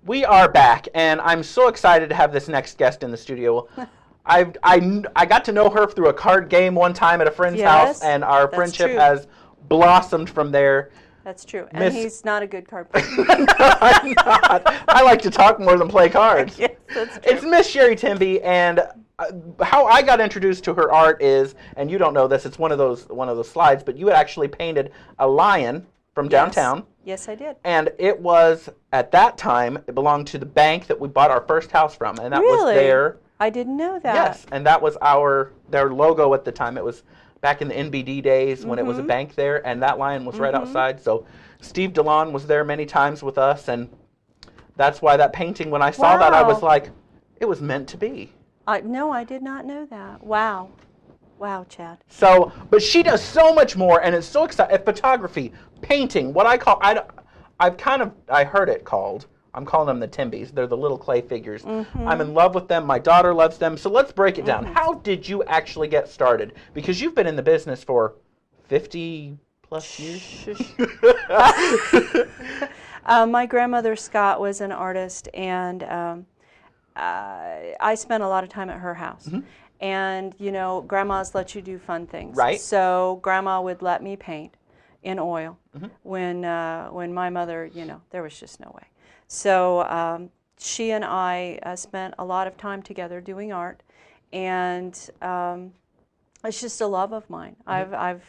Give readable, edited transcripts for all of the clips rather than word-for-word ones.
We are back, and I'm so excited to have this next guest in the studio. I got to know her through a card game one time at a friend's house, and our friendship has blossomed from there. That's true. And he's not a good card player. I'm not. I like to talk more than play cards. Yes, that's true. It's Miss Sherry Timby, and how I got introduced to her art is, and you don't know this, it's one of those slides, but you had actually painted a lion from downtown. Yes, I did. And it was, at that time, it belonged to the bank that we bought our first house from, and that was their... I didn't know that. Yes, and that was their logo at the time. It was back in the NBD days when it was a bank there, and that lion was right outside. So Steve DeLon was there many times with us, and that's why that painting, when I saw that, I was like, it was meant to be. No, I did not know that. Wow. Wow, Chad. So, but she does so much more, and it's so exciting. Photography, painting, what I call, I heard it called, I'm calling them the Timbys. They're the little clay figures. I'm in love with them. My daughter loves them. So let's break it down. How did you actually get started? Because you've been in the business for 50 plus years. My grandmother, Scott, was an artist, and I spent a lot of time at her house. And, you know, grandmas let you do fun things. Right. So grandma would let me paint in oil when my mother, you know, there was just no way. So she and I spent a lot of time together doing art, and it's just a love of mine. I've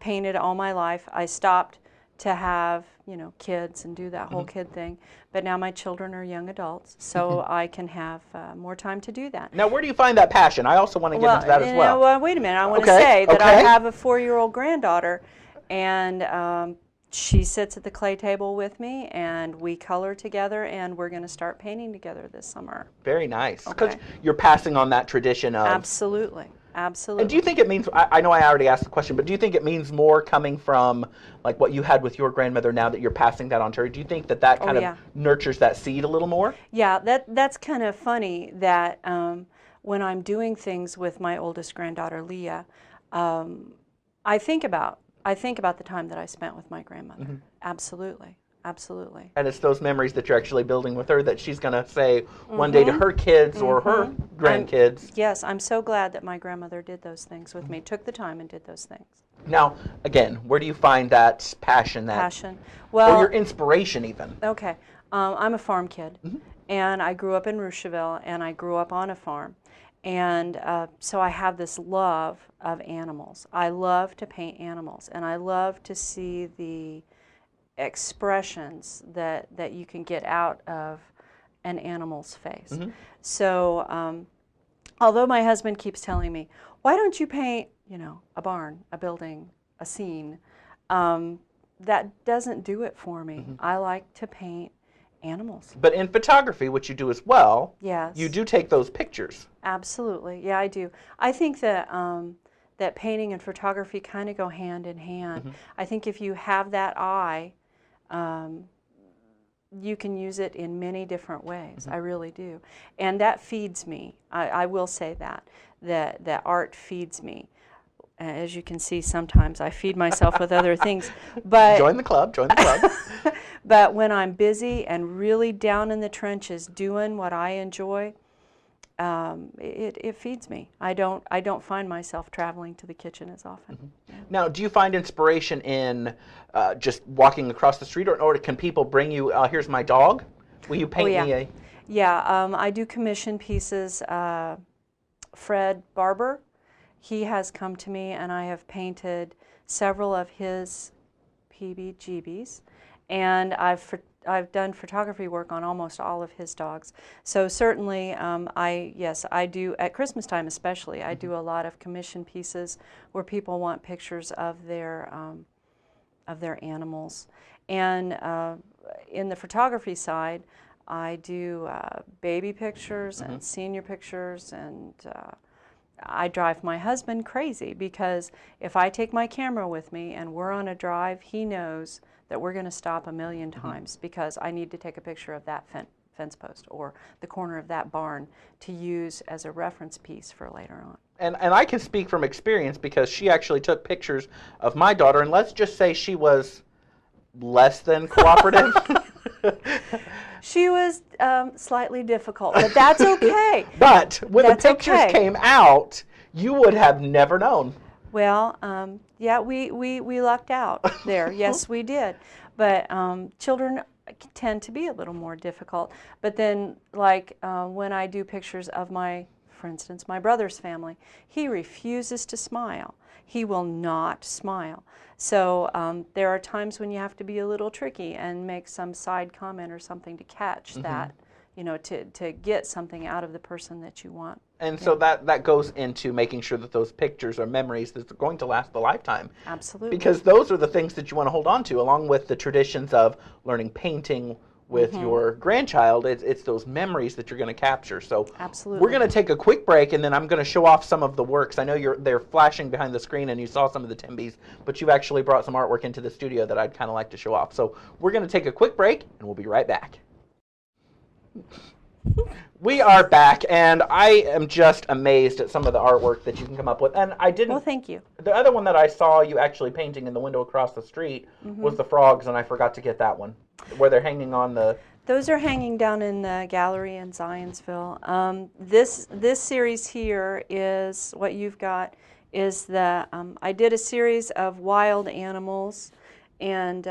painted all my life. I stopped to have, you know, kids and do that whole kid thing, but now my children are young adults, so I can have more time to do that. Now, where do you find that passion? I also want to get into that as well. Well, wait a minute. I want to say that I have a 4-year-old granddaughter, and she sits at the clay table with me, and we color together, and we're going to start painting together this summer. Very nice. Because you're passing on that tradition of... Absolutely. Absolutely. And do you think it means, I know I already asked the question, but do you think it means more coming from like what you had with your grandmother now that you're passing that on to her? Do you think that that kind of nurtures that seed a little more? Yeah, that's kind of funny that when I'm doing things with my oldest granddaughter, Leah, I think about the time that I spent with my grandmother. Absolutely. Absolutely. And it's those memories that you're actually building with her that she's going to say one day to her kids or her grandkids. Yes, I'm so glad that my grandmother did those things with me, took the time and did those things. Now, again, where do you find that passion? Well, or your inspiration even? Okay. I'm a farm kid, and I grew up in Rocheville, and I grew up on a farm. And so I have this love of animals. I love to paint animals, and I love to see the expressions that you can get out of an animal's face. So although my husband keeps telling me, why don't you paint, you know, a barn, a building, a scene, that doesn't do it for me. I like to paint animals. But in photography, which you do as well, yes, you do take those pictures. Absolutely. Yeah, I do. I think that that painting and photography kind of go hand in hand. I think if you have that eye, you can use it in many different ways. I really do. And that feeds me. I will say that art feeds me. As you can see, sometimes I feed myself with other things. But join the club, join the club. But when I'm busy and really down in the trenches doing what I enjoy, it feeds me. I don't find myself traveling to the kitchen as often. Now, do you find inspiration in just walking across the street, or can people bring you, here's my dog, will you paint me a... Yeah, I do commission pieces. Fred Barber, he has come to me, and I have painted several of his PBGBs, and I've done photography work on almost all of his dogs. So certainly, I do, at Christmas time especially, I do a lot of commission pieces where people want pictures of their animals. And in the photography side, I do baby pictures and senior pictures, and I drive my husband crazy because if I take my camera with me and we're on a drive, he knows that we're going to stop a million times because I need to take a picture of that fence post or the corner of that barn to use as a reference piece for later on. And I can speak from experience because she actually took pictures of my daughter, and let's just say she was less than cooperative. She was slightly difficult, but that's okay. But when That's the pictures okay. came out, you would have never known. Well, yeah, we lucked out there. Yes, we did. But children tend to be a little more difficult. But then, like when I do pictures of for instance, my brother's family, he refuses to smile. He will not smile. So there are times when you have to be a little tricky and make some side comment or something to catch that, to get something out of the person that you want. And so that goes into making sure that those pictures are memories that are going to last a lifetime. Absolutely. Because those are the things that you want to hold on to, along with the traditions of learning painting with your grandchild. It's those memories that you're going to capture. So Absolutely. we're going to take a quick break, and then I'm going to show off some of the works. I know they're flashing behind the screen, and you saw some of the Timbies, but you've actually brought some artwork into the studio that I'd kind of like to show off. So we're going to take a quick break, and we'll be right back. We are back, and I am just amazed at some of the artwork that you can come up with. And I didn't. Well, thank you. The other one that I saw you actually painting in the window across the street was the frogs, and I forgot to get that one, where they're hanging on the. Those are hanging down in the gallery in Zionsville. This series here is what you've got. Is the I did a series of wild animals, and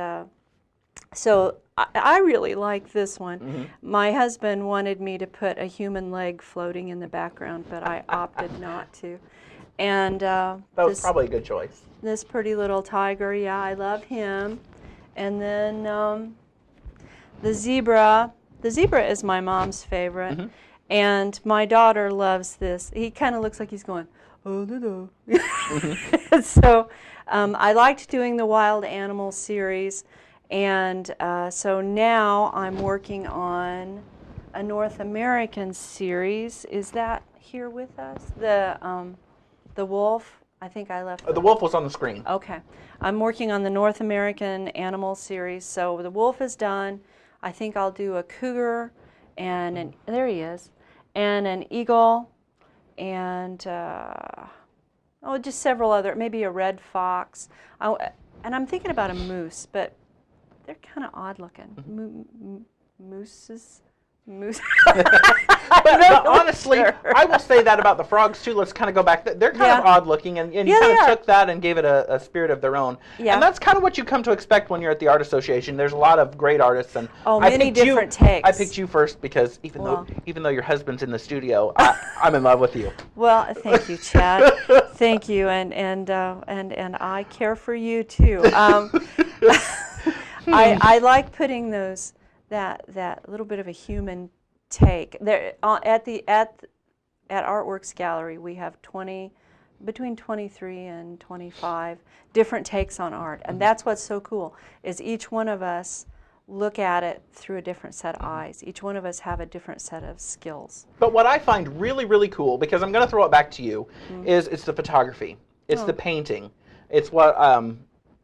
so I really like this one. My husband wanted me to put a human leg floating in the background, but I opted not to. And that was probably a good choice. This pretty little tiger, yeah, I love him. And then the zebra. The zebra is my mom's favorite, and my daughter loves this. He kind of looks like he's going, oh no no. So I liked doing the wild animal series. And so now I'm working on a North American series. Is that here with us? The wolf. I think I left. The wolf was on the screen. Okay. I'm working on the North American animal series. So the wolf is done. I think I'll do a cougar, and there he is, and an eagle, and just several other, maybe a red fox. And I'm thinking about a moose, but they're kind of odd looking. Mooses? Moose. but honestly, I will say that about the frogs too. Let's kind of go back. They're kind of odd looking, and you kind of took that and gave it a spirit of their own. Yeah. And that's kind of what you come to expect when you're at the Art Association. There's a lot of great artists, and many different takes. I picked you first because even though your husband's in the studio, I'm in love with you. Well, thank you, Chad. Thank you, and I care for you too. I like putting that little bit of a human take. There at Artworks Gallery, we have between 23 and 25 different takes on art, and that's what's so cool. Is each one of us look at it through a different set of eyes. Each one of us have a different set of skills. But what I find really, really cool, because I'm going to throw it back to you, is it's the photography. It's the painting. It's what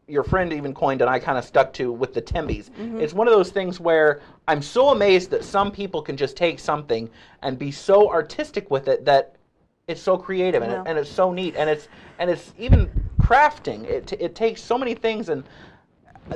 your friend even coined, and I kind of stuck to with the Timbies. It's one of those things where I'm so amazed that some people can just take something and be so artistic with it that it's so creative and it's so neat, and it's even crafting. It takes so many things, and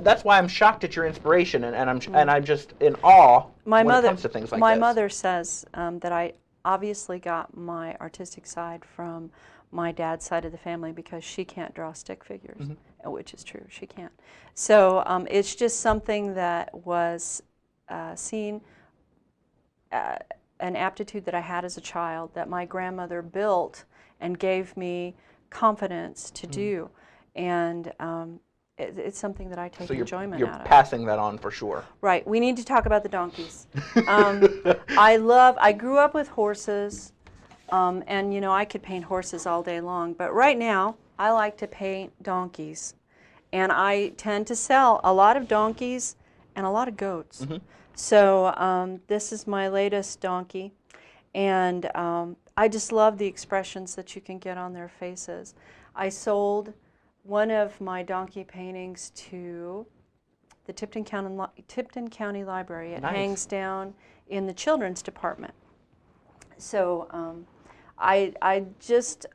that's why I'm shocked at your inspiration, and I'm just in awe when it comes to things like this. My mother says that I obviously got my artistic side from my dad's side of the family because she can't draw stick figures, which is true. She can't. So it's just something that was seen, an aptitude that I had as a child that my grandmother built and gave me confidence to do. And it's something that I take enjoyment out of. You're passing that on for sure. Right. We need to talk about the donkeys. I grew up with horses. And I could paint horses all day long, but right now I like to paint donkeys, and I tend to sell a lot of donkeys and a lot of goats. So this is my latest donkey, and I just love the expressions that you can get on their faces. I sold one of my donkey paintings to the Tipton County Library. It hangs down in the children's department. So I just,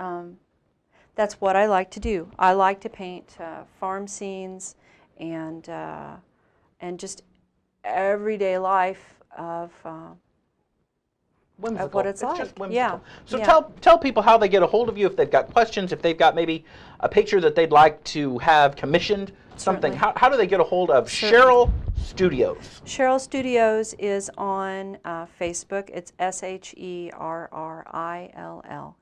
that's what I like to do. I like to paint farm scenes and just everyday life of whimsical. what it's like. Just whimsical. Yeah. So yeah. tell people how they get a hold of you if they've got questions, if they've got maybe a picture that they'd like to have commissioned, something. Certainly. How do they get a hold of Certainly. Sherrill Studios? Sherrill Studios is on Facebook. It's Sherrill,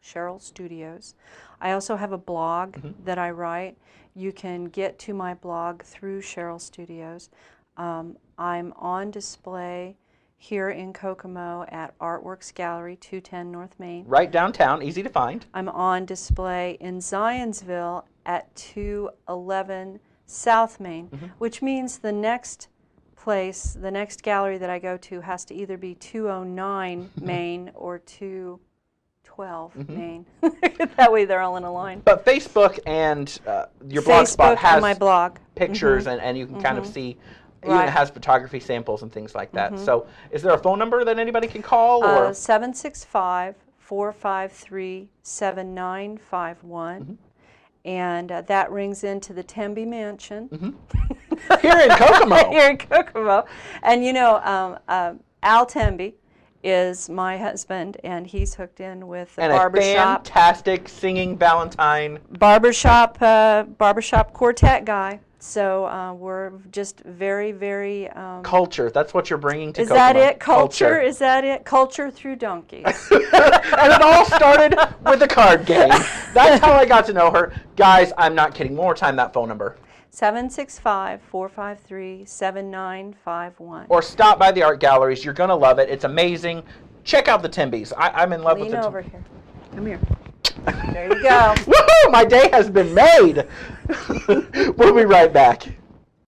Sherrill Studios. I also have a blog that I write. You can get to my blog through Sherrill Studios. I'm on display here in Kokomo at Artworks Gallery, 210 North Main. Right downtown, easy to find. I'm on display in Zionsville at 211 South Main, which means the next place, the next gallery that I go to has to either be 209 Main or 212 Main. That way they're all in a line. But Facebook and your Facebook blogspot has and my blog. pictures, and you can kind of see. Even Right. it has photography samples and things like that. So, is there a phone number that anybody can call? Or 765-453-7951. And that rings into the Temby Mansion. here in Kokomo? Here in Kokomo. And you know, Al Temby is my husband, and he's hooked in with the And barbershop. a fantastic singing Valentine. Barbershop quartet guy. So we're just very, very... Culture. That's what you're bringing to is Kokomo. that it? Culture? Is that it? Culture through donkeys. And it all started with a card game. That's how I got to know her. Guys, I'm not kidding. One more time, that phone number. 765-453-7951. Or stop by the art galleries. You're going to love it. It's amazing. Check out the Timbys. I'm in love with Lean the over here. Come here. There you go. Woohoo! My day has been made. We'll be right back.